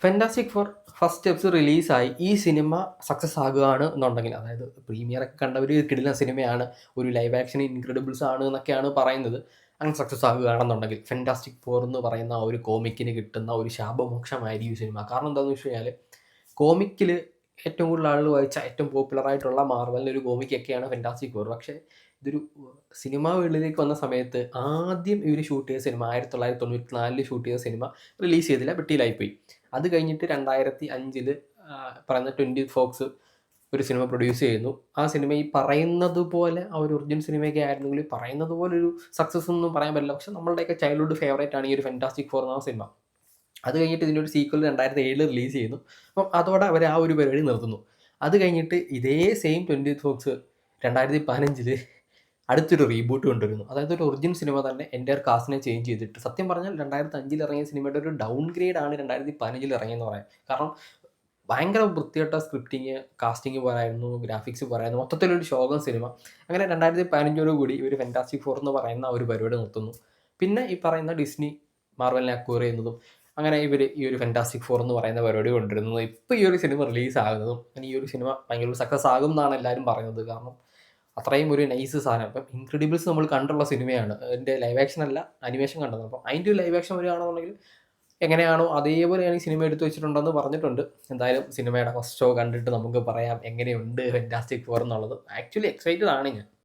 Fantastic for first steps റിലീസായി. ഈ cinema success ആകുകയാണ് എന്നുണ്ടെങ്കിൽ, അതായത് പ്രീമിയറൊക്കെ കണ്ടവർ കിടിലൻ സിനിമയാണ്, ഒരു ലൈവ് ആക്ഷൻ ഇൻക്രെഡിബിൾസ് ആണ് എന്നൊക്കെയാണ് പറയുന്നത്. അങ്ങനെ സക്സസ് ആകുകയാണെന്നുണ്ടെങ്കിൽ ഫാന്റാസ്റ്റിക് ഫോർ എന്ന് പറയുന്ന ആ ഒരു കോമിക്കിന് കിട്ടുന്ന ഒരു ശാപമോക്ഷമായിരിക്കും ഈ സിനിമ. കാരണം എന്താണെന്ന് വെച്ച് കഴിഞ്ഞാൽ, കോമിക്കിൽ ഏറ്റവും കൂടുതൽ ആളുകൾ വായിച്ച ഏറ്റവും പോപ്പുലർ ആയിട്ടുള്ള മാർവലിൻ്റെ ഒരു കോമിക്കൊക്കെയാണ് ഫാന്റാസ്റ്റിക് ഫോർ. പക്ഷേ ഇതൊരു സിനിമ വേൾഡിലേക്ക് വന്ന സമയത്ത് ആദ്യം ഇവർ ഷൂട്ട് ചെയ്ത സിനിമ 1994 ഷൂട്ട് ചെയ്ത സിനിമ റിലീസ് ചെയ്തില്ല, പെട്ടിയിലായിപ്പോയി. അത് കഴിഞ്ഞിട്ട് 2005 പറയുന്ന 20 ഫോക്സ് ഒരു സിനിമ പ്രൊഡ്യൂസ് ചെയ്യുന്നു. ആ സിനിമ ഈ പറയുന്നത് പോലെ ആ ഒരു ഒറിജിനൽ സിനിമയൊക്കെ ആയിരുന്നെങ്കിൽ പറയുന്നത് പോലെ ഒരു സക്സസ് ഒന്നും പറയാൻ പറ്റില്ല. പക്ഷെ നമ്മളുടെയൊക്കെ ചൈൽഡ്ഹുഡ് ഫേവറേറ്റ് ആണ് ഈ ഒരു ഫാന്റാസ്റ്റിക് ഫോർ എന്ന സിനിമ. അത് കഴിഞ്ഞിട്ട് ഇതിൻ്റെ ഒരു സീക്വൽ 2007 റിലീസ് ചെയ്യുന്നു. അപ്പം അതോടെ അവർ ആ ഒരു പരിപാടി നിർത്തുന്നു. അത് കഴിഞ്ഞിട്ട് ഇതേ സെയിം 20 ഫോക്സ് 2015 അടുത്തൊരു റീബൂട്ട് കൊണ്ടുവരുന്നു. അതായത് ഒരു ഒറിജിനൽ സിനിമ തന്നെ എൻ്റയർ കാസ്റ്റിനെ ചേഞ്ച് ചെയ്തിട്ട്, സത്യം പറഞ്ഞാൽ 2005 ഇറങ്ങിയ സിനിമയുടെ ഒരു ഡൗൺ ഗ്രേഡ് ആണ് 2015 ഇറങ്ങിയെന്ന് പറയാം. കാരണം ഭയങ്കര വൃത്തികെട്ട സ്ക്രിപ്റ്റിങ്, കാസ്റ്റിംഗ് പോരായിരുന്നു, ഗ്രാഫിക്സ് പോരായിരുന്നു, മൊത്തത്തിലൊരു ശോകം സിനിമ. അങ്ങനെ 2015 കൂടി ഇവർ ഫാന്റാസ്റ്റിക് ഫോർ എന്ന് പറയുന്ന ഒരു പരിപാടി നിർത്തുന്നു. പിന്നെ ഈ പറയുന്ന ഡിസ്നി മാർവലിനെ അക്വയർ ചെയ്യുന്നതും, അങ്ങനെ ഇവർ ഈ ഒരു ഫാന്റാസ്റ്റിക് ഫോർ എന്ന് പറയുന്ന പരിപാടി കൊണ്ടുവരുന്നതും, ഇപ്പോൾ ഈ ഒരു സിനിമ റിലീസ് ആകുന്നതും, ഈ ഒരു സിനിമ ഭയങ്കര സക്സസ് ആകും എന്നാണ് എല്ലാവരും പറയുന്നത്. കാരണം അത്രയും ഒരു നൈസ് സാധനം. ഇപ്പം ഇൻക്രെഡിബിൾസ് നമ്മൾ കണ്ടുള്ള സിനിമയാണ്, അതിൻ്റെ ലൈവ് ആക്ഷൻ അല്ല, അനിമേഷൻ കണ്ടത്. അപ്പം അതിൻ്റെ ഒരു ലൈവ് ആക്ഷൻ വരികയാണെന്നുണ്ടെങ്കിൽ എങ്ങനെയാണോ അതേപോലെയാണ് ഈ സിനിമ എടുത്തു വെച്ചിട്ടുണ്ടെന്ന് പറഞ്ഞിട്ടുണ്ട്. എന്തായാലും സിനിമയുടെ ഫസ്റ്റ് ഷോ കണ്ടിട്ട് നമുക്ക് പറയാം എങ്ങനെയുണ്ട് ഫാന്റാസ്റ്റിക് ഫോർ എന്നുള്ളത്. ആക്ച്വലി എക്സൈറ്റഡ് ആണ് ഞാൻ.